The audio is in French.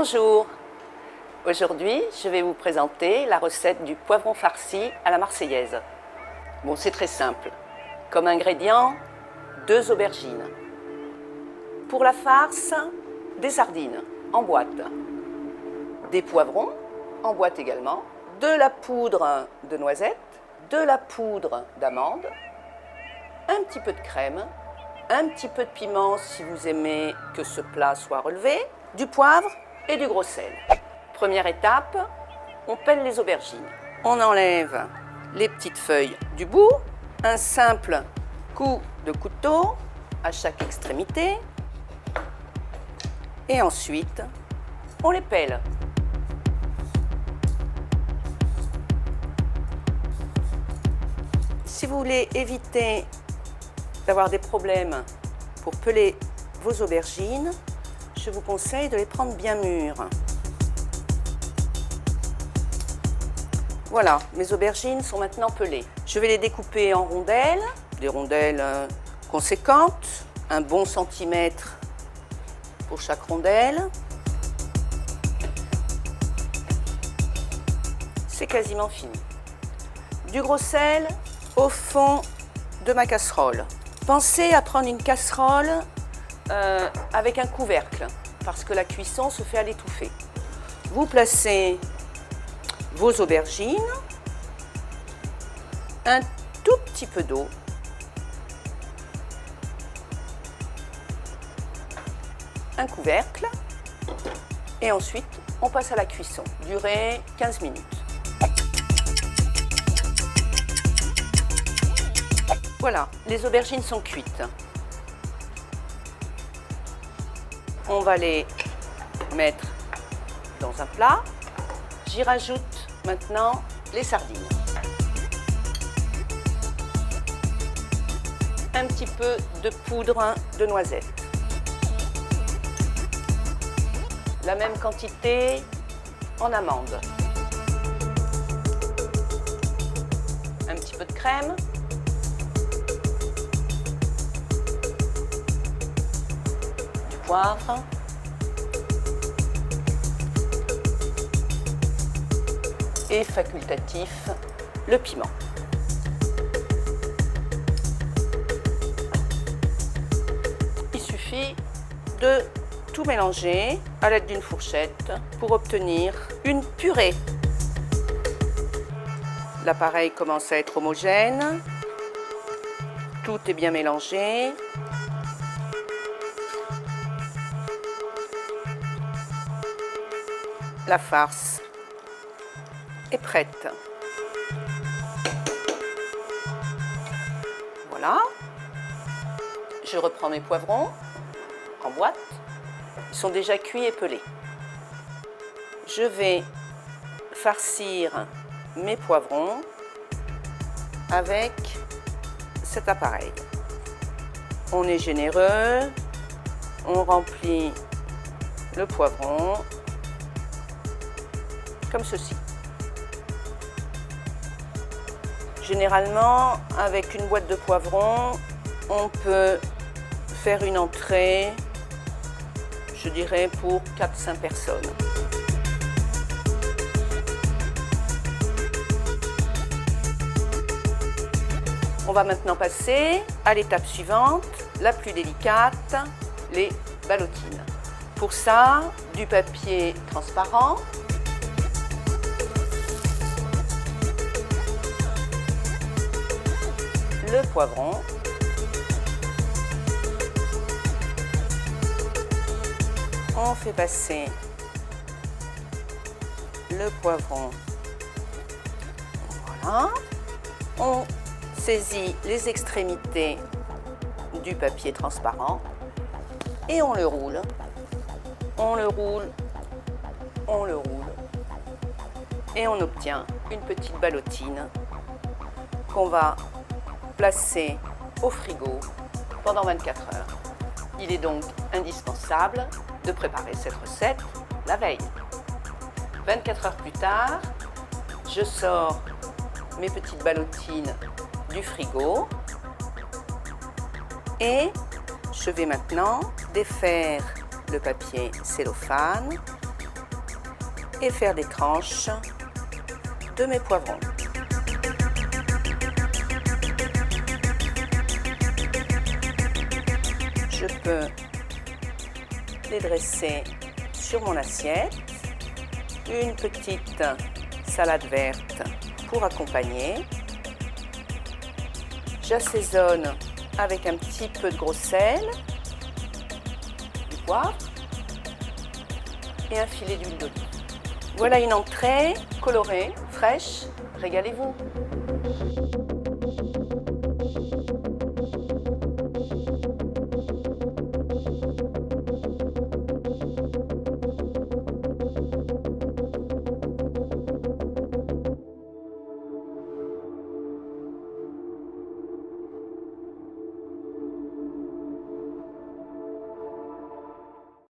Bonjour, aujourd'hui je vais vous présenter la recette du poivron farci à la marseillaise. Bon, c'est très simple. Comme ingrédients, 2 aubergines. Pour la farce, des sardines en boîte, des poivrons en boîte également, de la poudre de noisettes, de la poudre d'amande, un petit peu de crème, un petit peu de piment si vous aimez que ce plat soit relevé, du poivre et du gros sel. Première étape, on pèle les aubergines. On enlève les petites feuilles du bout, un simple coup de couteau à chaque extrémité et ensuite on les pèle. Si vous voulez éviter d'avoir des problèmes pour peler vos aubergines, je vous conseille de les prendre bien mûres. Voilà, mes aubergines sont maintenant pelées. Je vais les découper en rondelles, des rondelles conséquentes, un bon centimètre pour chaque rondelle. C'est quasiment fini. Du gros sel au fond de ma casserole. Pensez à prendre une casserole avec un couvercle, parce que la cuisson se fait à l'étouffer. Vous placez vos aubergines, un tout petit peu d'eau, un couvercle, et ensuite on passe à la cuisson. Durée 15 minutes. Voilà, les aubergines sont cuites. On va les mettre dans un plat. J'y rajoute maintenant les sardines. Un petit peu de poudre de noisettes. La même quantité en amandes. Un petit peu de crème. Du poivre. Et facultatif, le piment. Il suffit de tout mélanger à l'aide d'une fourchette pour obtenir une purée. L'appareil commence à être homogène, tout est bien mélangé. La farce est prête. Voilà. Je reprends mes poivrons en boîte. Ils sont déjà cuits et pelés. Je vais farcir mes poivrons avec cet appareil. On est généreux. On remplit le poivron comme ceci. Généralement, avec une boîte de poivrons, on peut faire une entrée, je dirais, pour 4-5 personnes. On va maintenant passer à l'étape suivante, la plus délicate, les ballotines. Pour ça, du papier transparent, le poivron, on fait passer le poivron, voilà, on saisit les extrémités du papier transparent et on le roule, on le roule, on le roule et on obtient une petite ballotine qu'on va placer au frigo pendant 24 heures. Il est donc indispensable de préparer cette recette la veille. 24 heures plus tard, je sors mes petites ballotines du frigo et je vais maintenant défaire le papier cellophane et faire des tranches de mes poivrons. Je peux les dresser sur mon assiette. Une petite salade verte pour accompagner. J'assaisonne avec un petit peu de gros sel, du poivre et un filet d'huile d'olive. Voilà une entrée colorée, fraîche. Régalez-vous!